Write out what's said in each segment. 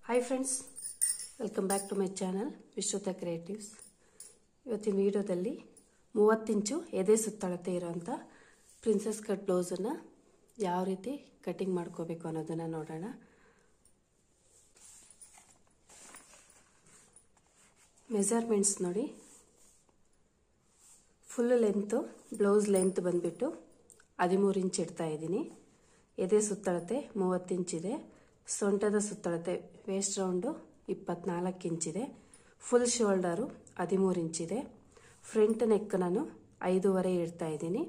Hi friends, welcome back to my channel Vishruta creatives. ಇವತ್ತಿನ ವಿಡಿಯೋದಲ್ಲಿ 30 ಇಂಚು ಎದೆ ಸುತ್ತಳತೆ ಇರೋಂಥ ಪ್ರಿನ್ಸೆಸ್ ಕಟ್ ಬ್ಲೌಸನ್ನು ಯಾವ ರೀತಿ ಕಟಿಂಗ್ ಮಾಡ್ಕೋಬೇಕು ಅನ್ನೋದನ್ನು ನೋಡೋಣ. ಮೆಜರ್ಮೆಂಟ್ಸ್ ನೋಡಿ. ಫುಲ್ ಲೆಂತು ಬ್ಲೌಸ್ ಲೆಂತ್ ಬಂದುಬಿಟ್ಟು 13 ಇಂಚ್ ಇಡ್ತಾ ಇದ್ದೀನಿ. ಎದೆ ಸುತ್ತಳತೆ 30 ಇಂಚಿದೆ. ಸೊಂಟದ ಸುತ್ತಳತೆ ವೇಸ್ಟ್ ರೌಂಡು 24 ಇಂಚಿದೆ. ಫುಲ್ ಶೋಲ್ಡರು 13 ಇಂಚಿದೆ. ಫ್ರಂಟ್ ನೆಕ್ ನಾನು 5.5 ಇಡ್ತಾ ಇದ್ದೀನಿ.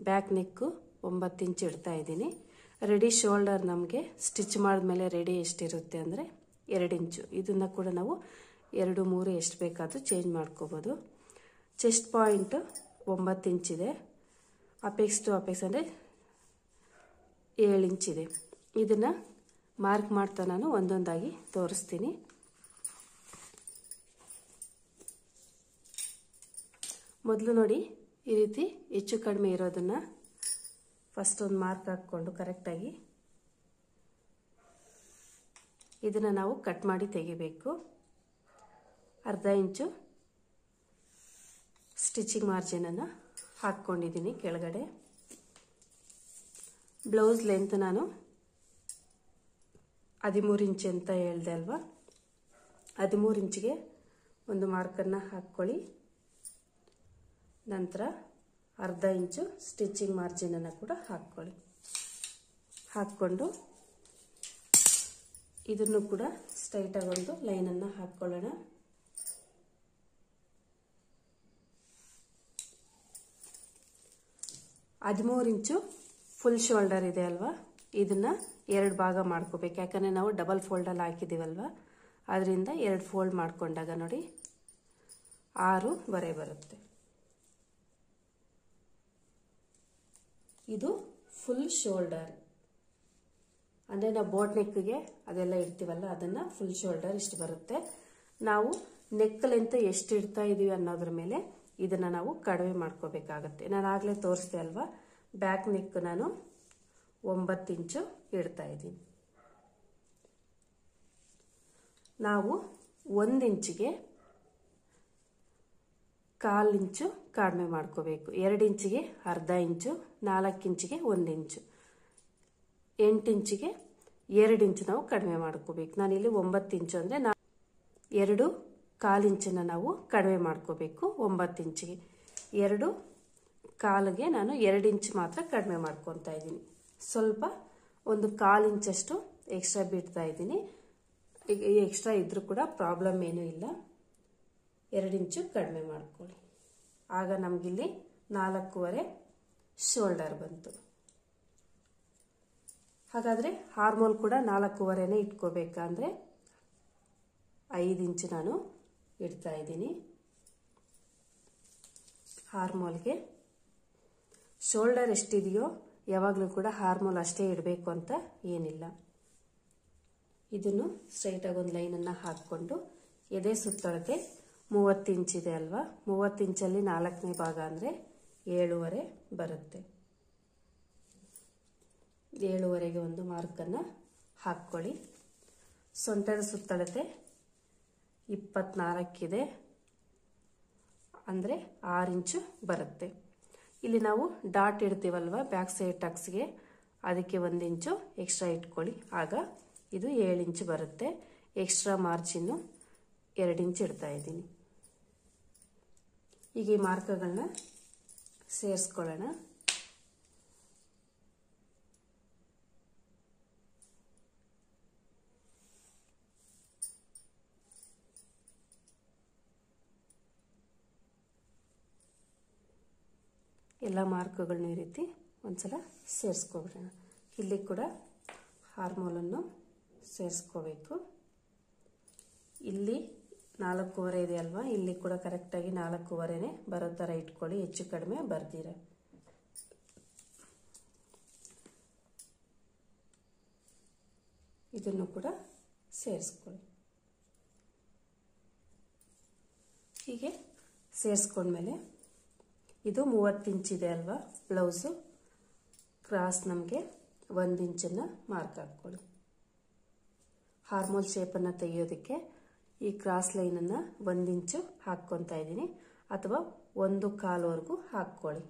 ಬ್ಯಾಕ್ ನೆಕ್ಕು 9 ಇಂಚ್ ಇಡ್ತಾ ಇದ್ದೀನಿ. ರೆಡಿ ಶೋಲ್ಡರ್ ನಮಗೆ ಸ್ಟಿಚ್ ಮಾಡಿದ್ಮೇಲೆ ರೆಡಿ ಎಷ್ಟಿರುತ್ತೆ ಅಂದರೆ 2 ಇಂಚು. ಇದನ್ನು ಕೂಡ ನಾವು 2, 3 ಎಷ್ಟು ಬೇಕಾದರೂ ಚೇಂಜ್ ಮಾಡ್ಕೋಬೋದು. ಚೆಸ್ಟ್ ಪಾಯಿಂಟ್ 9 ಇಂಚಿದೆ. ಅಪೆಕ್ಸ್ ಟು ಅಪೆಕ್ಸ್ ಅಂದರೆ 7 ಇಂಚಿದೆ. ಇದನ್ನು ಮಾರ್ಕ್ ಮಾಡ್ತಾ ನಾನು ಒಂದೊಂದಾಗಿ ತೋರಿಸ್ತೀನಿ. ಮೊದಲು ನೋಡಿ, ಈ ರೀತಿ ಹೆಚ್ಚು ಕಡಿಮೆ ಇರೋದನ್ನು ಫಸ್ಟ್ ಒಂದು ಮಾರ್ಕ್ ಹಾಕ್ಕೊಂಡು ಕರೆಕ್ಟಾಗಿ ಇದನ್ನು ನಾವು ಕಟ್ ಮಾಡಿ ತೆಗಿಬೇಕು. ಅರ್ಧ ಇಂಚು ಸ್ಟಿಚಿಂಗ್ ಮಾರ್ಜಿನನ್ನು ಹಾಕ್ಕೊಂಡಿದ್ದೀನಿ ಕೆಳಗಡೆ. ಬ್ಲೌಸ್ ಲೆಂತ್ ನಾನು 13 ಇಂಚ್ ಅಂತ ಹೇಳಿದೆ ಅಲ್ವಾ, 13 ಇಂಚಿಗೆ ಒಂದು ಮಾರ್ಕನ್ನು ಹಾಕ್ಕೊಳ್ಳಿ. ನಂತರ ಅರ್ಧ ಇಂಚು ಸ್ಟಿಚಿಂಗ್ ಮಾರ್ಜಿನನ್ನು ಕೂಡ ಹಾಕ್ಕೊಳ್ಳಿ. ಹಾಕ್ಕೊಂಡು ಇದನ್ನು ಕೂಡ ಸ್ಟ್ರೈಟಾಗಿ ಒಂದು ಲೈನನ್ನು ಹಾಕ್ಕೊಳ್ಳೋಣ. ಹದಿಮೂರು ಇಂಚು ಫುಲ್ ಶೋಲ್ಡರ್ ಇದೆ ಅಲ್ವಾ, ಇದನ್ನು 2 ಭಾಗ ಮಾಡ್ಕೋಬೇಕು. ಯಾಕಂದರೆ ನಾವು ಡಬಲ್ ಫೋಲ್ಡಲ್ಲಿ ಹಾಕಿದ್ದೀವಲ್ವ, ಅದರಿಂದ 2 ಫೋಲ್ಡ್ ಮಾಡ್ಕೊಂಡಾಗ ನೋಡಿ 6.5 ಬರುತ್ತೆ. ಇದು ಫುಲ್ ಶೋಲ್ಡರ್ ಅಂದರೆ ನಾವು ಬೋಟ್ ನೆಕ್ಗೆ ಅದೆಲ್ಲ ಇಡ್ತೀವಲ್ಲ, ಅದನ್ನು ಫುಲ್ ಶೋಲ್ಡರ್ ಇಷ್ಟು ಬರುತ್ತೆ. ನಾವು ನೆಕ್ ಲೆಂತ್ ಎಷ್ಟು ಇಡ್ತಾ ಇದ್ದೀವಿ ಅನ್ನೋದ್ರ ಮೇಲೆ ಇದನ್ನು ನಾವು ಕಡಿಮೆ ಮಾಡ್ಕೋಬೇಕಾಗತ್ತೆ. ನಾನು ಆಗಲೇ ತೋರಿಸ್ದೆ ಅಲ್ವಾ, ಬ್ಯಾಕ್ ನೆಕ್ ನಾನು 9 ಇಂಚು ಇಡ್ತಾ ಇದ್ದೀನಿ. ನಾವು 1 ಇಂಚಿಗೆ 1/4 ಇಂಚು ಕಡಿಮೆ ಮಾಡ್ಕೋಬೇಕು. 2 ಇಂಚಿಗೆ ಅರ್ಧ ಇಂಚು, 4 ಇಂಚಿಗೆ 1 ಇಂಚು, 8 ಇಂಚಿಗೆ 2 ಇಂಚು ನಾವು ಕಡಿಮೆ ಮಾಡ್ಕೋಬೇಕು. ನಾನಿಲ್ಲಿ 9 ಇಂಚು ಅಂದರೆ 2/4 ಇಂಚನ್ನು ನಾವು ಕಡಿಮೆ ಮಾಡ್ಕೋಬೇಕು. 9 ಇಂಚಿಗೆ 2/4ಗೆ ನಾನು 2 ಇಂಚ್ ಮಾತ್ರ ಕಡಿಮೆ ಮಾಡ್ಕೊತಾ ಇದ್ದೀನಿ. ಸ್ವಲ್ಪ ಒಂದು 1/4 ಇಂಚಷ್ಟು ಎಕ್ಸ್ಟ್ರಾ ಬಿಡ್ತಾ ಇದ್ದೀನಿ. ಎಕ್ಸ್ಟ್ರಾ ಇದ್ರೂ ಕೂಡ ಪ್ರಾಬ್ಲಮ್ ಏನೂ ಇಲ್ಲ. 2 ಇಂಚು ಕಡಿಮೆ ಮಾಡ್ಕೊಳ್ಳಿ. ಆಗ ನಮಗಿಲ್ಲಿ 4.5 ಶೋಲ್ಡರ್ ಬಂತು. ಹಾಗಾದರೆ ಹಾರ್ಮೋಲ್ ಕೂಡ 4.5ನೇ ಇಟ್ಕೋಬೇಕಂದ್ರೆ 5 ಇಂಚು ನಾನು ಇಡ್ತಾ ಇದ್ದೀನಿ. ಹಾರ್ಮೋಲ್ಗೆ ಶೋಲ್ಡರ್ ಎಷ್ಟಿದೆಯೋ ಯಾವಾಗಲೂ ಕೂಡ ಹಾರ್ಮೋಲ್ ಅಷ್ಟೇ ಇಡಬೇಕು ಅಂತ ಏನಿಲ್ಲ. ಇದನ್ನು ಸ್ಟ್ರೈಟಾಗಿ ಒಂದು ಲೈನನ್ನು ಹಾಕ್ಕೊಂಡು ಎದೆ ಸುತ್ತಳತೆ 30 ಇಂಚಿದೆ ಅಲ್ವಾ, 30 ಇಂಚಲ್ಲಿ 4ನೇ ಭಾಗ ಅಂದರೆ 7.5 ಬರುತ್ತೆ. 7.5ಗೆ ಒಂದು ಮಾರ್ಕನ್ನು ಹಾಕ್ಕೊಳ್ಳಿ. ಸೊಂಟದ ಸುತ್ತಳತೆ 24 ಇದೆ ಅಂದರೆ 6 ಇಂಚು ಬರುತ್ತೆ. ಇಲ್ಲಿ ನಾವು ಡಾಟ್ ಇಡ್ತೀವಲ್ವ ಬ್ಯಾಕ್ ಸೈಡ್ ಟಕ್ಸ್ಗೆ, ಅದಕ್ಕೆ 1 ಇಂಚು ಎಕ್ಸ್ಟ್ರಾ ಇಟ್ಕೊಳ್ಳಿ. ಆಗ ಇದು 7 ಇಂಚು ಬರುತ್ತೆ. ಎಕ್ಸ್ಟ್ರಾ ಮಾರ್ಜಿನ್ನು 2 ಇಂಚ್ ಇಡ್ತಾ ಇದ್ದೀನಿ. ಈಗ ಈ ಮಾರ್ಕ್ಗಳನ್ನ ಸೇರಿಸ್ಕೊಳ್ಳೋಣ. ಎಲ್ಲ ಮಾರ್ಕ್ಗಳನ್ನ ಈ ರೀತಿ ಒಂದ್ಸಲ ಸೇರಿಸ್ಕೊಬಿಡೋಣ. ಇಲ್ಲಿ ಕೂಡ ಹಾರ್ಮೋಲನ್ನು ಸೇರಿಸ್ಕೋಬೇಕು. ಇಲ್ಲಿ 4.5 ಇದೆ ಅಲ್ವಾ, ಇಲ್ಲಿ ಕೂಡ ಕರೆಕ್ಟಾಗಿ 4.5ನೇ ಬರೋ ಥರ ಇಟ್ಕೊಳ್ಳಿ, ಹೆಚ್ಚು ಕಡಿಮೆ ಬರ್ದಿರ. ಇದನ್ನು ಕೂಡ ಸೇರಿಸ್ಕೊಳ್ಳಿ. ಹೀಗೆ ಸೇರಿಸ್ಕೊಂಡ್ಮೇಲೆ ಇದು 30 ಇಂಚಿದೆ ಅಲ್ವಾ ಬ್ಲೌಸು, ಕ್ರಾಸ್ ನಮಗೆ 1 ಇಂಚನ್ನು ಮಾರ್ಕ್ ಹಾಕ್ಕೊಳ್ಳಿ. ಹಾರ್ಮೋಲ್ ಶೇಪನ್ನು ತೆಗೆಯೋದಕ್ಕೆ ಈ ಕ್ರಾಸ್ ಲೈನನ್ನು 1 ಇಂಚು ಹಾಕ್ಕೊತಾ ಇದ್ದೀನಿ, ಅಥವಾ 1/4 ಹಾಕ್ಕೊಳ್ಳಿ.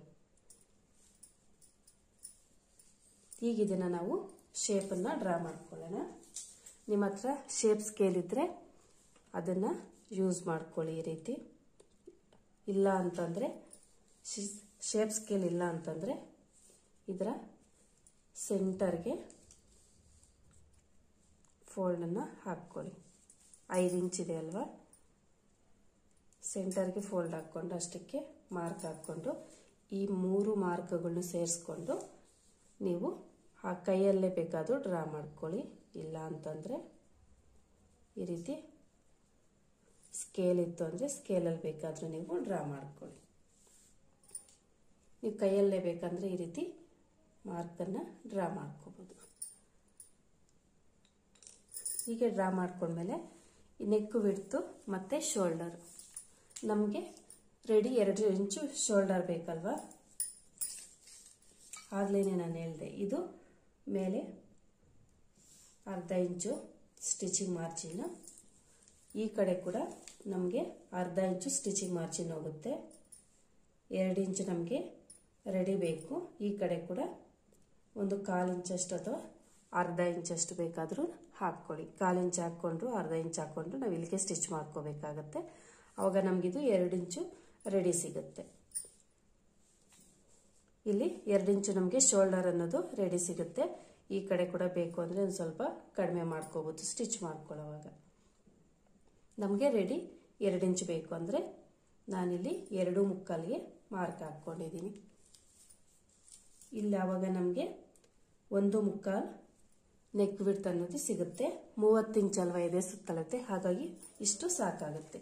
ಈಗ ಇದನ್ನು ನಾವು ಶೇಪನ್ನು ಡ್ರಾ ಮಾಡ್ಕೊಳ್ಳೋಣ. ನಿಮ್ಮ ಹತ್ರ ಶೇಪ್ ಸ್ಕೇಲ್ ಇದ್ದರೆ ಅದನ್ನು ಯೂಸ್ ಮಾಡ್ಕೊಳ್ಳಿ. ಈ ರೀತಿ ಇಲ್ಲ ಅಂತಂದರೆ, ಶೇಪ್ ಸ್ಕೇಲ್ ಇಲ್ಲ ಅಂತಂದರೆ ಇದರ ಸೆಂಟರ್ಗೆ ಫೋಲ್ಡನ್ನು ಹಾಕ್ಕೊಳ್ಳಿ. 5 ಇಂಚ್ ಇದೆ ಅಲ್ವಾ, ಸೆಂಟರ್ಗೆ ಫೋಲ್ಡ್ ಹಾಕ್ಕೊಂಡು ಅಷ್ಟಕ್ಕೆ ಮಾರ್ಕ್ ಹಾಕ್ಕೊಂಡು ಈ 3 ಮಾರ್ಕ್ಗಳನ್ನು ಸೇರಿಸ್ಕೊಂಡು ನೀವು ಆ ಕೈಯಲ್ಲೇ ಬೇಕಾದರೂ ಡ್ರಾ ಮಾಡ್ಕೊಳ್ಳಿ. ಇಲ್ಲ ಅಂತಂದರೆ ಈ ರೀತಿ ಸ್ಕೇಲ್ ಇತ್ತು ಅಂದರೆ ಸ್ಕೇಲಲ್ಲಿ ಬೇಕಾದರೂ ನೀವು ಡ್ರಾ ಮಾಡ್ಕೊಳ್ಳಿ. ನೀವು ಕೈಯಲ್ಲೇ ಬೇಕಂದರೆ ಈ ರೀತಿ ಮಾರ್ಕನ್ನು ಡ್ರಾ ಮಾಡ್ಕೋಬೋದು. ಹೀಗೆ ಡ್ರಾ ಮಾಡ್ಕೊಂಡ್ಮೇಲೆ ಈ ನೆಕ್ ವಿಡ್ತು ಮತ್ತು ಶೋಲ್ಡರ್ ನಮಗೆ ರೆಡಿ 2 ಇಂಚು ಶೋಲ್ಡರ್ ಬೇಕಲ್ವಾ. ಆಗಲೇ ನಾನು ಹೇಳಿದೆ, ಇದು ಮೇಲೆ 1/2 ಇಂಚು ಸ್ಟಿಚಿಂಗ್ ಮಾರ್ಜಿನ್, ಈ ಕಡೆ ಕೂಡ ನಮಗೆ 1/2 ಇಂಚು ಸ್ಟಿಚಿಂಗ್ ಮಾರ್ಜಿನ್ ಹೋಗುತ್ತೆ. 2 ಇಂಚು ನಮಗೆ ರೆಡಿ ಬೇಕು. ಈ ಕಡೆ ಕೂಡ 1/4 ಇಂಚಷ್ಟು ಅಥವಾ 1/2 ಇಂಚಷ್ಟು ಬೇಕಾದರೂ ಹಾಕ್ಕೊಳ್ಳಿ. 1/4 ಇಂಚ್ ಹಾಕ್ಕೊಂಡ್ರು 1/2 ಇಂಚ್ ಹಾಕ್ಕೊಂಡ್ರು ನಾವು ಇಲ್ಲಿಗೆ ಸ್ಟಿಚ್ ಮಾಡ್ಕೋಬೇಕಾಗತ್ತೆ. ಆವಾಗ ನಮಗಿದು 2 ಇಂಚು ರೆಡಿ ಸಿಗುತ್ತೆ. ಇಲ್ಲಿ 2 ಇಂಚು ನಮಗೆ ಶೋಲ್ಡರ್ ಅನ್ನೋದು ರೆಡಿ ಸಿಗುತ್ತೆ. ಈ ಕಡೆ ಕೂಡ ಬೇಕು ಅಂದರೆ ಒಂದು ಸ್ವಲ್ಪ ಕಡಿಮೆ ಮಾಡ್ಕೋಬೋದು ಸ್ಟಿಚ್ ಮಾಡ್ಕೊಳ್ಳೋವಾಗ. ನಮಗೆ ರೆಡಿ 2 ಇಂಚು ಬೇಕು ಅಂದರೆ ನಾನಿಲ್ಲಿ 2.75ಗೆ ಮಾರ್ಕ್ ಹಾಕ್ಕೊಂಡಿದ್ದೀನಿ. ಇಲ್ಲಿ ಆವಾಗ ನಮಗೆ 1.25 ನೆಕ್ ವಿಡ್ತ್ ಅನ್ನೋದು ಸಿಗುತ್ತೆ. 30 ಇಂಚ್ ಅಲ್ವಾ ಇದೆ ಸುತ್ತಳತೆ, ಹಾಗಾಗಿ ಇಷ್ಟು ಸಾಕಾಗುತ್ತೆ.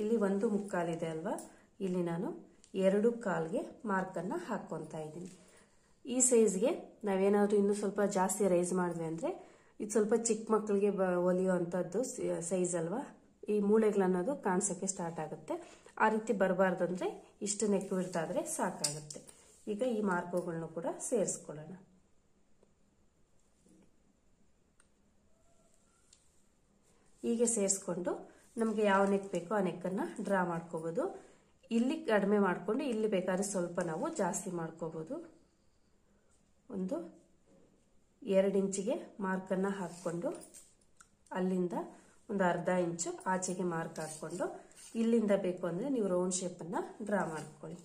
ಇಲ್ಲಿ 1.25 ಇದೆ ಅಲ್ವಾ, ಇಲ್ಲಿ ನಾನು 2.25ಗೆ ಮಾರ್ಕನ್ನು ಹಾಕ್ಕೊತಾ ಇದ್ದೀನಿ. ಈ ಸೈಜ್ಗೆ ನಾವೇನಾದರೂ ಇನ್ನೂ ಸ್ವಲ್ಪ ಜಾಸ್ತಿ ರೈಸ್ ಮಾಡಿದ್ವಿ ಅಂದರೆ ಇದು ಸ್ವಲ್ಪ ಚಿಕ್ಕ ಮಕ್ಕಳಿಗೆ ಹೊಲಿಯೋ ಅಂಥದ್ದು ಸೈಜ್ ಅಲ್ವಾ, ಈ ಮೂಳೆಗಳನ್ನೋದು ಕಾಣಿಸೋಕ್ಕೆ ಸ್ಟಾರ್ಟ್ ಆಗುತ್ತೆ. ಆ ರೀತಿ ಬರಬಾರ್ದು ಅಂದರೆ ಇಷ್ಟು ನೆಕ್ ವಿಡ್ತ್ ಆದರೆ ಸಾಕಾಗುತ್ತೆ. ಈಗ ಈ ಮಾರ್ಕ್ಗಳನ್ನು ಕೂಡ ಸೇರಿಸ್ಕೊಳ್ಳೋಣ. ಹೀಗೆ ಸೇರಿಸ್ಕೊಂಡು ನಮಗೆ ಯಾವ ನೆಕ್ ಬೇಕೋ ಆ ನೆಕ್ಕನ್ನು ಡ್ರಾ ಮಾಡ್ಕೋಬೋದು. ಇಲ್ಲಿ ಕಡಿಮೆ ಮಾಡಿಕೊಂಡು ಇಲ್ಲಿ ಬೇಕಾದ್ರೆ ಸ್ವಲ್ಪ ನಾವು ಜಾಸ್ತಿ ಮಾಡ್ಕೋಬೋದು. 2 ಇಂಚಿಗೆ ಮಾರ್ಕನ್ನು ಹಾಕ್ಕೊಂಡು ಅಲ್ಲಿಂದ 1/2 ಇಂಚು ಆಚೆಗೆ ಮಾರ್ಕ್ ಹಾಕ್ಕೊಂಡು ಇಲ್ಲಿಂದ ಬೇಕು ಅಂದರೆ ನೀವು ರೌಂಡ್ ಶೇಪನ್ನು ಡ್ರಾ ಮಾಡ್ಕೊಳ್ಳಿ.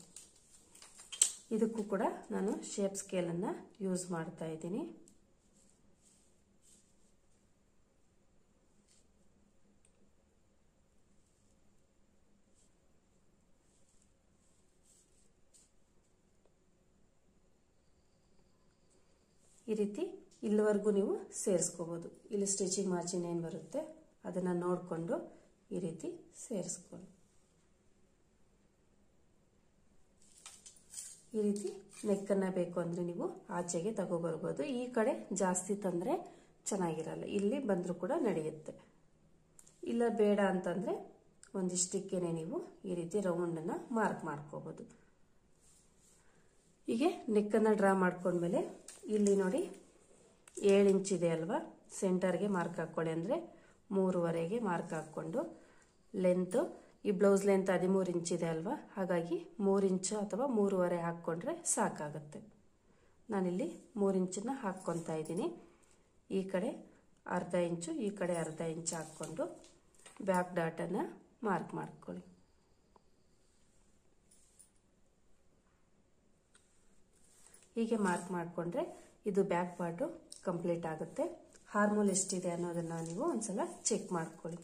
ಇದಕ್ಕೂ ಕೂಡ ನಾನು ಶೇಪ್ ಸ್ಕೇಲನ್ನು ಯೂಸ್ ಮಾಡ್ತಾ ಇದ್ದೀನಿ. ಈ ರೀತಿ ಇಲ್ಲಿವರೆಗೂ ನೀವು ಸೇರಿಸ್ಕೋಬೋದು. ಇಲ್ಲಿ ಸ್ಟಿಚಿಂಗ್ ಮಾರ್ಜಿನ್ ಏನು ಬರುತ್ತೆ ಅದನ್ನು ನೋಡಿಕೊಂಡು ಈ ರೀತಿ ಸೇರಿಸ್ಕೊಳ್ಳಿ. ಈ ರೀತಿ ನೆಕ್ಕನ್ನು ಬೇಕು ಅಂದರೆ ನೀವು ಆಚೆಗೆ ತಗೋಬರ್ಬೋದು. ಈ ಕಡೆ ಜಾಸ್ತಿ ತಂದರೆ ಚೆನ್ನಾಗಿರಲ್ಲ, ಇಲ್ಲಿ ಬಂದರೂ ಕೂಡ ನಡೆಯುತ್ತೆ. ಇಲ್ಲ ಬೇಡ ಅಂತಂದರೆ ಒಂದಿಷ್ಟಕ್ಕೇನೆ ನೀವು ಈ ರೀತಿ ರೌಂಡನ್ನು ಮಾರ್ಕ್ ಮಾಡ್ಕೋಬೋದು. ಹೀಗೆ ನೆಕ್ಕನ್ನು ಡ್ರಾ ಮಾಡ್ಕೊಂಡ್ಮೇಲೆ ಇಲ್ಲಿ ನೋಡಿ 7 ಇಂಚ್ ಇದೆ ಅಲ್ವಾ, ಸೆಂಟರ್ಗೆ ಮಾರ್ಕ್ ಹಾಕ್ಕೊಳ್ಳಿ. ಅಂದರೆ 3.25ಗೆ ಮಾರ್ಕ್ ಹಾಕ್ಕೊಂಡು ಲೆಂತು ಈ ಬ್ಲೌಸ್ ಲೆಂತ್ 13 ಇಂಚ್ ಇದೆ ಅಲ್ವಾ, ಹಾಗಾಗಿ 3 ಇಂಚು ಅಥವಾ 3.25 ಹಾಕ್ಕೊಂಡ್ರೆ ಸಾಕಾಗುತ್ತೆ. ನಾನಿಲ್ಲಿ 3 ಇಂಚನ್ನು ಹಾಕ್ಕೊತಾ ಇದ್ದೀನಿ. ಈ ಕಡೆ 1/2 ಇಂಚು, ಈ ಕಡೆ 1/2 ಇಂಚ್ ಹಾಕ್ಕೊಂಡು ಬ್ಯಾಕ್ ಡಾಟನ್ನು ಮಾರ್ಕ್ ಮಾಡ್ಕೊಳ್ಳಿ. ಹೀಗೆ ಮಾರ್ಕ್ ಮಾಡಿಕೊಂಡ್ರೆ ಇದು ಬ್ಯಾಕ್ ಪಾರ್ಟು ಕಂಪ್ಲೀಟ್ ಆಗುತ್ತೆ. ಹಾರ್ಮೋಲ್ ಎಷ್ಟಿದೆ ಅನ್ನೋದನ್ನು ನೀವು ಒಂದ್ಸಲ ಚೆಕ್ ಮಾಡ್ಕೊಳ್ಳಿ.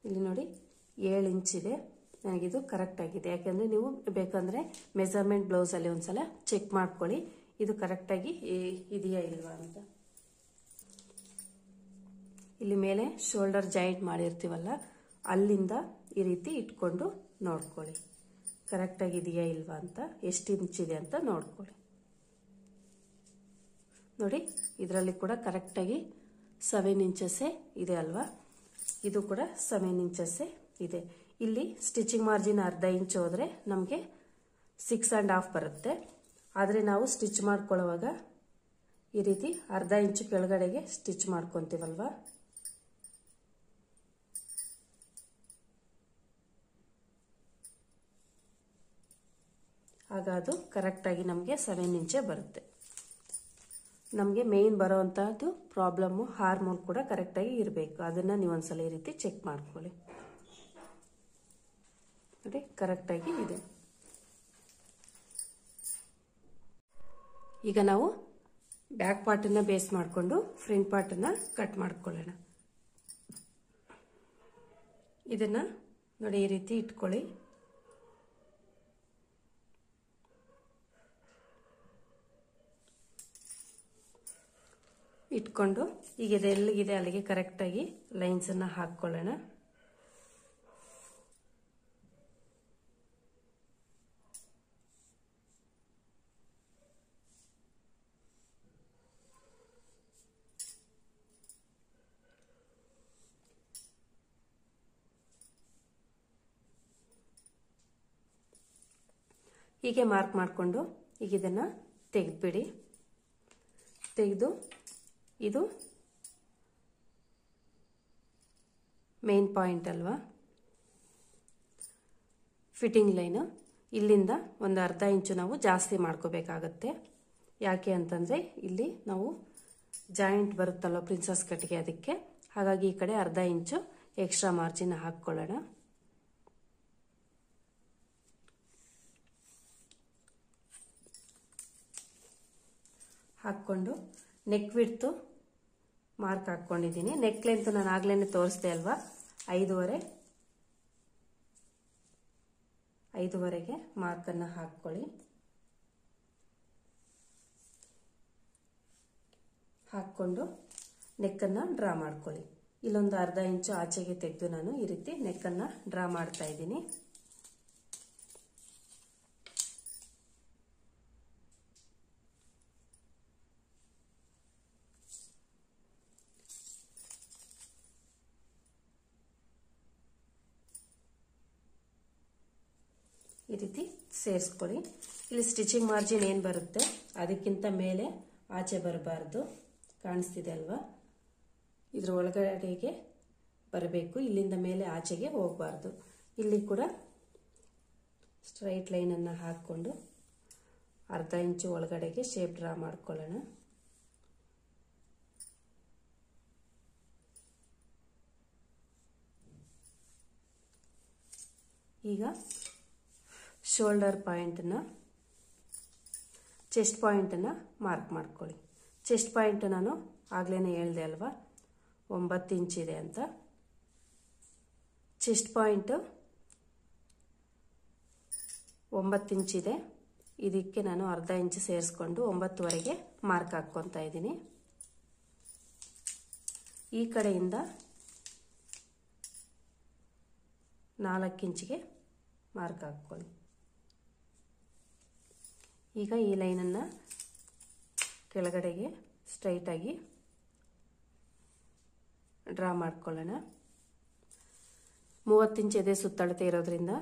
ಇಲ್ಲಿ ನೋಡಿ 7 ಇಂಚ್ ಇದೆ, ನನಗಿದು ಕರೆಕ್ಟ್ ಆಗಿದೆ. ಯಾಕೆಂದರೆ ನೀವು ಬೇಕಂದರೆ ಮೆಜರ್ಮೆಂಟ್ ಬ್ಲೌಸಲ್ಲಿ ಒಂದ್ಸಲ ಚೆಕ್ ಮಾಡ್ಕೊಳ್ಳಿ ಇದು ಕರೆಕ್ಟಾಗಿ ಇದೆಯಾ ಇಲ್ವಾ ಅಂತ. ಇಲ್ಲಿ ಮೇಲೆ ಶೋಲ್ಡರ್ ಜಾಯಿಂಟ್ ಮಾಡಿರ್ತೀವಲ್ಲ ಅಲ್ಲಿಂದ ಈ ರೀತಿ ಇಟ್ಕೊಂಡು ನೋಡ್ಕೊಳ್ಳಿ ಕರೆಕ್ಟಾಗಿ ಇದೆಯಾ ಇಲ್ವಾ ಅಂತ, ಎಷ್ಟು ಇಂಚಿದೆ ಅಂತ ನೋಡ್ಕೊಳ್ಳಿ. ನೋಡಿ ಇದರಲ್ಲಿ ಕೂಡ ಕರೆಕ್ಟಾಗಿ 7 ಇಂಚಸ್ಸೇ ಇದೆ ಅಲ್ವಾ, ಇದು ಕೂಡ 7 ಇಂಚಸ್ಸೇ ಇದೆ. ಇಲ್ಲಿ ಸ್ಟಿಚಿಂಗ್ ಮಾರ್ಜಿನ್ 1/2 ಇಂಚ್ ಹೋದರೆ ನಮಗೆ 6.5 ಬರುತ್ತೆ. ಆದರೆ ನಾವು ಸ್ಟಿಚ್ ಮಾಡ್ಕೊಳ್ಳುವಾಗ ಈ ರೀತಿ ಅರ್ಧ ಇಂಚು ಕೆಳಗಡೆಗೆ ಸ್ಟಿಚ್ ಮಾಡ್ಕೊತೀವಲ್ವ, ಆಗ ಅದು ಕರೆಕ್ಟಾಗಿ ನಮಗೆ 7 ಇಂಚೇ ಬರುತ್ತೆ. ನಮಗೆ ಮೇನ್ ಬರೋವಂಥದ್ದು ಪ್ರಾಬ್ಲಮ್ಮು ಹಾರ್ಮೋನ್ ಕೂಡ ಕರೆಕ್ಟಾಗಿ ಇರಬೇಕು. ಅದನ್ನು ನೀವು ಒಂದ್ಸಲ ಈ ರೀತಿ ಚೆಕ್ ಮಾಡ್ಕೊಳ್ಳಿ. ನೋಡಿ, ಕರೆಕ್ಟಾಗಿ ಇದೆ. ಈಗ ನಾವು ಬ್ಯಾಕ್ ಪಾರ್ಟನ್ನು ಬೇಸ್ ಮಾಡಿಕೊಂಡು ಫ್ರಂಟ್ ಪಾರ್ಟನ್ನು ಕಟ್ ಮಾಡ್ಕೊಳ್ಳೋಣ. ಇದನ್ನು ನೋಡಿ ಈ ರೀತಿ ಇಟ್ಕೊಳ್ಳಿ. ಇಟ್ಕೊಂಡು ಈಗ ಇದೆಲ್ಲಿಗಿದೆ ಅಲ್ಲಿಗೆ ಕರೆಕ್ಟಾಗಿ ಲೈನ್ಸನ್ನು ಹಾಕ್ಕೊಳ್ಳೋಣ. ಹೀಗೆ ಮಾರ್ಕ್ ಮಾಡಿಕೊಂಡು ಈಗ ಇದನ್ನು ತೆಗೆದುಬಿಡಿ. ತೆಗೆದು ಇದು ಮೇನ್ ಪಾಯಿಂಟ್ ಅಲ್ವಾ, ಫಿಟ್ಟಿಂಗ್ ಲೈನು. ಇಲ್ಲಿಂದ ಒಂದು ಅರ್ಧ ಇಂಚು ನಾವು ಜಾಸ್ತಿ ಮಾಡ್ಕೋಬೇಕಾಗತ್ತೆ. ಯಾಕೆ ಅಂತಂದರೆ ಇಲ್ಲಿ ನಾವು ಜಾಯಿಂಟ್ ಬರುತ್ತಲ್ವ ಪ್ರಿನ್ಸಸ್ ಕಟ್ಗೆ, ಅದಕ್ಕೆ. ಹಾಗಾಗಿ ಈ ಕಡೆ ಅರ್ಧ ಇಂಚು ಎಕ್ಸ್ಟ್ರಾ ಮಾರ್ಜಿನ್ ಹಾಕ್ಕೊಳ್ಳೋಣ. ಹಾಕ್ಕೊಂಡು ನೆಕ್ ವಿಡ್ತು ಮಾರ್ಕ್ ಹಾಕ್ಕೊಂಡಿದ್ದೀನಿ. ನೆಕ್ ಲೆಂತ್ ನಾನು ಆಗ್ಲೇ ತೋರಿಸ್ದೆ ಅಲ್ವಾ, 5.5ಗೆ ಮಾರ್ಕನ್ನು ಹಾಕ್ಕೊಳ್ಳಿ. ಹಾಕ್ಕೊಂಡು ನೆಕ್ಕನ್ನು ಡ್ರಾ ಮಾಡ್ಕೊಳ್ಳಿ. ಇಲ್ಲೊಂದು ಅರ್ಧ ಇಂಚು ಆಚೆಗೆ ತೆಗೆದು ನಾನು ಈ ರೀತಿ ನೆಕ್ಕನ್ನು ಡ್ರಾ ಮಾಡ್ತಾ ಇದ್ದೀನಿ. ಈ ರೀತಿ ಸೇರಿಸ್ಕೊಳ್ಳಿ. ಇಲ್ಲಿ ಸ್ಟಿಚಿಂಗ್ ಮಾರ್ಜಿನ್ ಏನು ಬರುತ್ತೆ ಅದಕ್ಕಿಂತ ಮೇಲೆ ಆಚೆ ಬರಬಾರ್ದು. ಕಾಣಿಸ್ತಿದೆ ಅಲ್ವಾ, ಇದ್ರ ಒಳಗಡೆಗೆ ಬರಬೇಕು, ಇಲ್ಲಿಂದ ಮೇಲೆ ಆಚೆಗೆ ಹೋಗಬಾರ್ದು. ಇಲ್ಲಿ ಕೂಡ ಸ್ಟ್ರೈಟ್ ಲೈನನ್ನು ಹಾಕ್ಕೊಂಡು ಅರ್ಧ ಇಂಚು ಒಳಗಡೆಗೆ ಶೇಪ್ ಡ್ರಾ ಮಾಡ್ಕೊಳ್ಳೋಣ. ಈಗ ಶೋಲ್ಡರ್ ಪಾಯಿಂಟನ್ನು, ಚೆಸ್ಟ್ ಪಾಯಿಂಟನ್ನು ಮಾರ್ಕ್ ಮಾಡ್ಕೊಳ್ಳಿ. ಚೆಸ್ಟ್ ಪಾಯಿಂಟ್ ನಾನು ಆಗಲೇ ಹೇಳಿದೆ ಅಲ್ವಾ 9 ಇಂಚಿದೆ ಅಂತ. Chest point 9 ಇಂಚಿದೆ. ಇದಕ್ಕೆ ನಾನು ಅರ್ಧ ಇಂಚು ಸೇರಿಸ್ಕೊಂಡು 9ವರೆಗೆ ಮಾರ್ಕ್ ಹಾಕ್ಕೊತಾ ಇದ್ದೀನಿ. ಈ ಕಡೆಯಿಂದ 4 ಇಂಚಿಗೆ ಮಾರ್ಕ್ ಹಾಕ್ಕೊಳ್ಳಿ. ಈಗ ಈ ಲೈನನ್ನು ಕೆಳಗಡೆಗೆ ಸ್ಟ್ರೈಟಾಗಿ ಡ್ರಾ ಮಾಡ್ಕೊಳ್ಳೋಣ. 30 ಇಂಚ್ ಎದೆ ಸುತ್ತಳತೆ ಇರೋದ್ರಿಂದ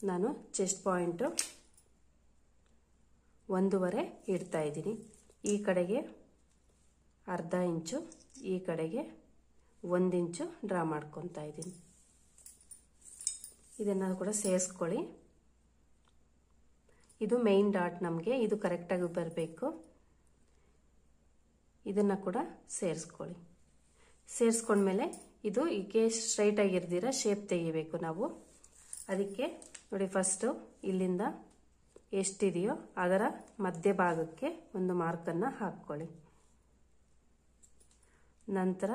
ನಾನು ಚೆಸ್ಟ್ ಪಾಯಿಂಟು 1.5 ಇಡ್ತಾ ಇದ್ದೀನಿ. ಈ ಕಡೆಗೆ ಅರ್ಧ ಇಂಚು, ಈ ಕಡೆಗೆ 1 ಇಂಚು ಡ್ರಾ ಮಾಡ್ಕೊತಾ ಇದ್ದೀನಿ. ಇದನ್ನು ಕೂಡ ಸೇರಿಸ್ಕೊಳ್ಳಿ. ಇದು ಮೇನ್ ಡಾಟ್, ನಮಗೆ ಇದು ಕರೆಕ್ಟಾಗಿ ಬರಬೇಕು. ಇದನ್ನು ಕೂಡ ಸೇರಿಸ್ಕೊಳ್ಳಿ. ಸೇರಿಸ್ಕೊಂಡ್ಮೇಲೆ ಇದು ಹೀಗೆ ಸ್ಟ್ರೈಟಾಗಿ ಇರ್ದಿರ ಶೇಪ್ ತೆಗಿಬೇಕು ನಾವು. ಅದಕ್ಕೆ ನೋಡಿ, ಫಸ್ಟು ಇಲ್ಲಿಂದ ಎಷ್ಟಿದೆಯೋ ಅದರ ಮಧ್ಯಭಾಗಕ್ಕೆ ಒಂದು ಮಾರ್ಕನ್ನು ಹಾಕ್ಕೊಳ್ಳಿ. ನಂತರ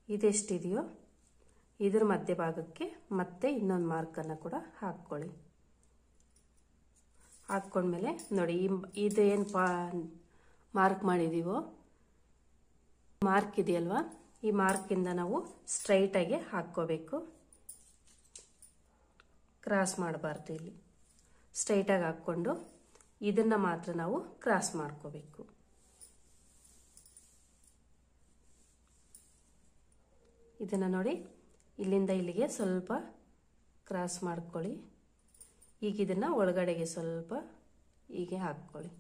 ಇದೆಷ್ಟಿದೆಯೋ ಇದ್ರ ಮಧ್ಯಭಾಗಕ್ಕೆ ಮತ್ತೆ ಇನ್ನೊಂದು ಮಾರ್ಕನ್ನು ಕೂಡ ಹಾಕ್ಕೊಳ್ಳಿ. ಹಾಕ್ಕೊಂಡ್ಮೇಲೆ ನೋಡಿ, ಇದೇನು ಮಾರ್ಕ್ ಮಾಡಿದೀವೋ ಮಾರ್ಕ್ ಇದೆಯಲ್ವಾ, ಈ ಮಾರ್ಕಿಂದ ನಾವು ಸ್ಟ್ರೈಟಾಗಿ ಹಾಕ್ಕೋಬೇಕು. ಕ್ರಾಸ್ ಮಾಡಬಾರ್ದು. ಇಲ್ಲಿ ಸ್ಟ್ರೈಟಾಗಿ ಹಾಕ್ಕೊಂಡು ಇದನ್ನು ಮಾತ್ರ ನಾವು ಕ್ರಾಸ್ ಮಾಡ್ಕೋಬೇಕು. ಇದನ್ನು ನೋಡಿ, ಇಲ್ಲಿಂದ ಇಲ್ಲಿಗೆ ಸ್ವಲ್ಪ ಕ್ರಾಸ್ ಮಾಡ್ಕೊಳ್ಳಿ. ಈಗ ಇದನ್ನು ಒಳಗಡೆಗೆ ಸ್ವಲ್ಪ ಹೀಗೆ ಹಾಕ್ಕೊಳ್ಳಿ.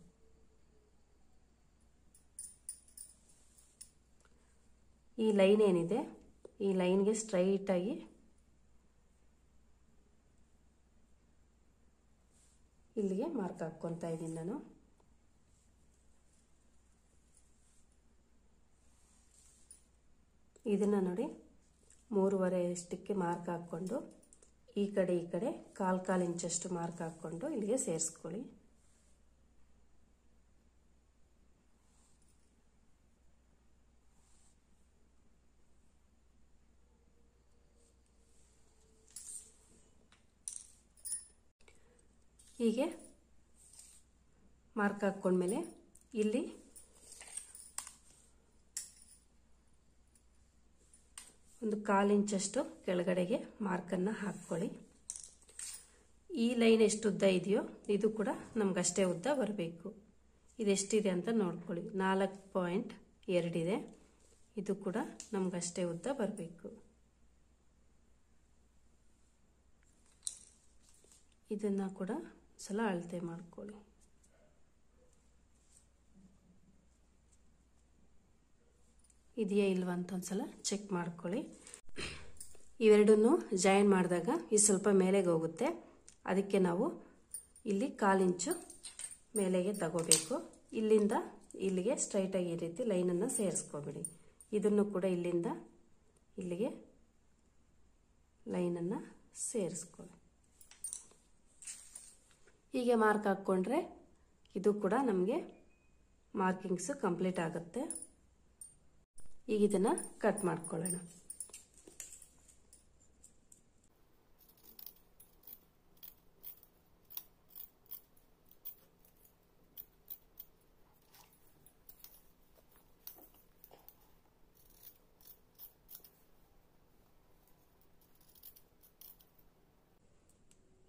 ಈ ಲೈನ್ ಏನಿದೆ ಈ ಲೈನ್ಗೆ ಸ್ಟ್ರೈಟಾಗಿ ಇಲ್ಲಿಗೆ ಮಾರ್ಕ್ ಹಾಕ್ಕೊತಾ ಇದ್ದೀನಿ ನಾನು. ಇದನ್ನು ನೋಡಿ 3.5 ಅಷ್ಟಕ್ಕೆ ಮಾರ್ಕ್ ಹಾಕ್ಕೊಂಡು ಈ ಕಡೆ ಕಾಲು ಇಂಚಷ್ಟು ಮಾರ್ಕ್ ಹಾಕ್ಕೊಂಡು ಇಲ್ಲಿಗೆ ಸೇರಿಸ್ಕೊಳ್ಳಿ. ಹೀಗೆ ಮಾರ್ಕ್ ಹಾಕ್ಕೊಂಡ್ಮೇಲೆ ಇಲ್ಲಿ ಒಂದು 1/4 ಇಂಚಷ್ಟು ಕೆಳಗಡೆಗೆ ಮಾರ್ಕನ್ನು ಹಾಕ್ಕೊಳ್ಳಿ. ಈ ಲೈನ್ ಎಷ್ಟು ಉದ್ದ ಇದೆಯೋ ಇದು ಕೂಡ ನಮಗಷ್ಟೇ ಉದ್ದ ಬರಬೇಕು. ಇದೆಷ್ಟಿದೆ ಅಂತ ನೋಡ್ಕೊಳ್ಳಿ. 4.2 ಇದೆ. ಇದು ಕೂಡ ನಮಗಷ್ಟೇ ಉದ್ದ ಬರಬೇಕು. ಇದನ್ನು ಕೂಡ ಸಲ ಅಳತೆ ಮಾಡ್ಕೊಳ್ಳಿ. ಇದೆಯಾ ಇಲ್ವಾ ಅಂತ ಒಂದ್ಸಲ ಚೆಕ್ ಮಾಡ್ಕೊಳ್ಳಿ. ಇವೆರಡನ್ನು ಜಾಯಿನ್ ಮಾಡಿದಾಗ ಇದು ಸ್ವಲ್ಪ ಮೇಲೆಗೆ ಹೋಗುತ್ತೆ. ಅದಕ್ಕೆ ನಾವು ಇಲ್ಲಿ 1/4 ಇಂಚು ಮೇಲೆಗೆ ತಗೋಬೇಕು. ಇಲ್ಲಿಂದ ಇಲ್ಲಿಗೆ ಸ್ಟ್ರೈಟಾಗಿ ಈ ರೀತಿ ಲೈನನ್ನು ಸೇರಿಸ್ಕೊಬಿಡಿ. ಇದನ್ನು ಕೂಡ ಇಲ್ಲಿಂದ ಇಲ್ಲಿಗೆ ಲೈನನ್ನು ಸೇರಿಸ್ಕೊಳ್ಳಿ. ಹೀಗೆ ಮಾರ್ಕ್ ಹಾಕ್ಕೊಂಡ್ರೆ ಇದು ಕೂಡ ನಮಗೆ ಮಾರ್ಕಿಂಗ್ಸು ಕಂಪ್ಲೀಟ್ ಆಗುತ್ತೆ. ಈಗ ಇದನ್ನು ಕಟ್ ಮಾಡ್ಕೊಳ್ಳೋಣ.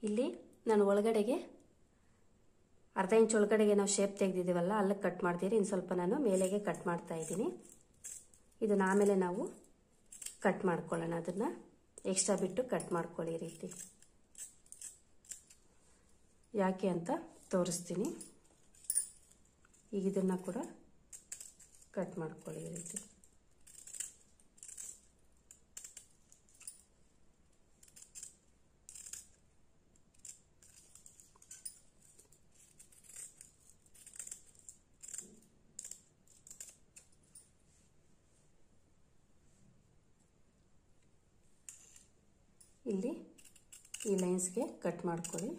ಇಲ್ಲಿ ನಾನು ಒಳಗಡೆಗೆ 1/2 ಇಂಚ್ ಒಳಗಡೆಗೆ ನಾವು ಶೇಪ್ ತೆಗೆದಿದ್ದೀವಲ್ಲ ಅಲ್ಲಿಗೆ ಕಟ್ ಮಾಡ್ತೀರಿ. ಇನ್ನು ಸ್ವಲ್ಪ ನಾನು ಮೇಲೆಗೆ ಕಟ್ ಮಾಡ್ತಾ ಇದ್ದೀನಿ. ಇದನ್ನು ಆಮೇಲೆ ನಾವು ಕಟ್ ಮಾಡ್ಕೊಳ್ಳೋಣ. ಅದನ್ನು ಎಕ್ಸ್ಟ್ರಾ ಬಿಟ್ಟು ಕಟ್ ಮಾಡ್ಕೊಳ್ಳಿ. ಈ ರೀತಿ ಯಾಕೆ ಅಂತ ತೋರಿಸ್ತೀನಿ. ಈಗ ಇದನ್ನು ಕೂಡ ಕಟ್ ಮಾಡ್ಕೊಳ್ಳಿ ಈ ರೀತಿ. ಇಲ್ಲಿ ಈ ಲೈನ್ಸ್ಗೆ ಕಟ್ ಮಾಡ್ಕೊಳ್ಳಿ.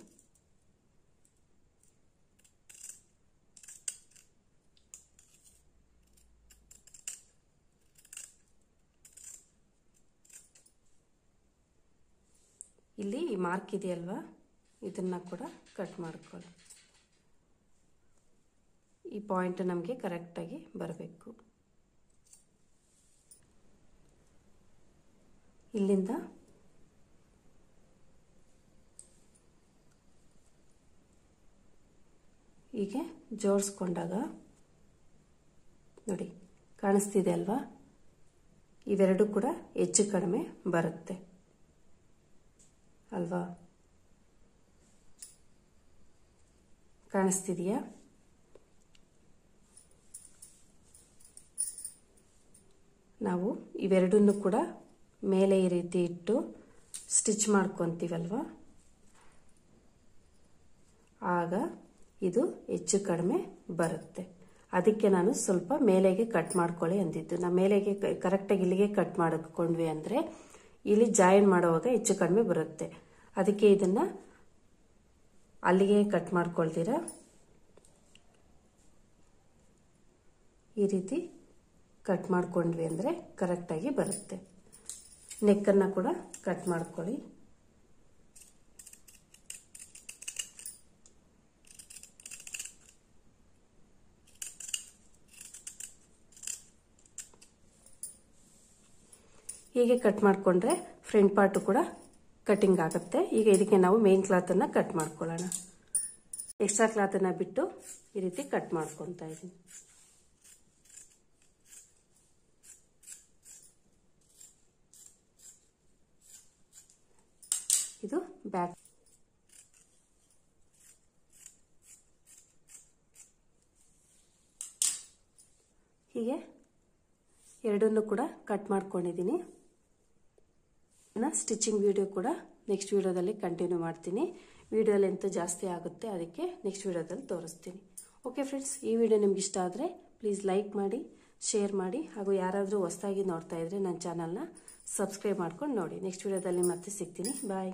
ಇಲ್ಲಿ ಈ ಮಾರ್ಕ್ ಇದೆಯಲ್ವಾ ಇದನ್ನು ಕೂಡ ಕಟ್ ಮಾಡ್ಕೊಳ್ಳಿ. ಈ ಪಾಯಿಂಟ್ ನಮಗೆ ಕರೆಕ್ಟಾಗಿ ಬರಬೇಕು. ಇಲ್ಲಿಂದ ಹೀಗೆ ಜೋಡಿಸ್ಕೊಂಡಾಗ ನೋಡಿ ಕಾಣಿಸ್ತಿದೆ ಅಲ್ವಾ, ಇವೆರಡು ಕೂಡ ಹೆಚ್ಚು ಕಡಿಮೆ ಬರುತ್ತೆ ಅಲ್ವಾ, ಕಾಣಿಸ್ತಿದೆಯಾ? ನಾವು ಇವೆರಡನ್ನು ಕೂಡ ಮೇಲೆ ಈ ರೀತಿ ಇಟ್ಟು ಸ್ಟಿಚ್ ಮಾಡ್ಕೊತೀವಲ್ವ, ಆಗ ಇದು ಹೆಚ್ಚು ಕಡಿಮೆ ಬರುತ್ತೆ. ಅದಕ್ಕೆ ನಾನು ಸ್ವಲ್ಪ ಮೇಲೆಗೆ ಕಟ್ ಮಾಡ್ಕೊಳ್ಳಿ ಅಂದಿದ್ದು. ನಾವು ಮೇಲೆಗೆ ಕರೆಕ್ಟಾಗಿ ಇಲ್ಲಿಗೆ ಕಟ್ ಮಾಡಿಕೊಂಡ್ವಿ ಅಂದರೆ ಇಲ್ಲಿ ಜಾಯಿನ್ ಮಾಡುವಾಗ ಹೆಚ್ಚು ಕಡಿಮೆ ಬರುತ್ತೆ. ಅದಕ್ಕೆ ಇದನ್ನು ಅಲ್ಲಿಗೆ ಕಟ್ ಮಾಡ್ಕೊಳ್ತೀರಾ ಈ ರೀತಿ ಕಟ್ ಮಾಡ್ಕೊಂಡ್ವಿ ಅಂದರೆ ಕರೆಕ್ಟಾಗಿ ಬರುತ್ತೆ. ನೆಕ್ಕನ್ನು ಕೂಡ ಕಟ್ ಮಾಡ್ಕೊಳ್ಳಿ. ಹೀಗೆ ಕಟ್ ಮಾಡಿಕೊಂಡ್ರೆ ಫ್ರಂಟ್ ಪಾರ್ಟು ಕೂಡ ಕಟಿಂಗ್ ಆಗುತ್ತೆ. ಈಗ ಇದಕ್ಕೆ ನಾವು ಮೇನ್ ಕ್ಲಾತನ್ನು ಕಟ್ ಮಾಡ್ಕೊಳ್ಳೋಣ. ಎಕ್ಸ್ಟ್ರಾ ಕ್ಲಾತನ್ನು ಬಿಟ್ಟು ಈ ರೀತಿ ಕಟ್ ಮಾಡ್ಕೊತಾ ಇದ್ದೀನಿ. ಇದು ಬ್ಯಾಕ್ ಹೀಗೆ ಎರಡನ್ನೂ ಕೂಡ ಕಟ್ ಮಾಡ್ಕೊಂಡಿದ್ದೀನಿ. ಸ್ಟಿಚಿಂಗ್ ವಿಡಿಯೋ ಕೂಡ ನೆಕ್ಸ್ಟ್ ವಿಡಿಯೋದಲ್ಲಿ ಕಂಟಿನ್ಯೂ ಮಾಡ್ತೀನಿ. ವಿಡಿಯೋ ಲೆಂತ್ ಜಾಸ್ತಿ ಆಗುತ್ತೆ, ಅದಕ್ಕೆ ನೆಕ್ಸ್ಟ್ ವಿಡಿಯೋದಲ್ಲಿ ತೋರಿಸ್ತೀನಿ. ಓಕೆ ಫ್ರೆಂಡ್ಸ್, ಈ ವಿಡಿಯೋ ನಿಮ್ಗೆ ಇಷ್ಟ ಆದರೆ ಪ್ಲೀಸ್ ಲೈಕ್ ಮಾಡಿ, ಶೇರ್ ಮಾಡಿ, ಹಾಗೂ ಯಾರಾದರೂ ಹೊಸದಾಗಿ ನೋಡ್ತಾ ಇದ್ರೆ ನನ್ನ ಚಾನಲ್ನ ಸಬ್ಸ್ಕ್ರೈಬ್ ಮಾಡ್ಕೊಂಡು ನೋಡಿ. ನೆಕ್ಸ್ಟ್ ವಿಡಿಯೋದಲ್ಲಿ ಮತ್ತೆ ಸಿಗ್ತೀನಿ. ಬಾಯ್.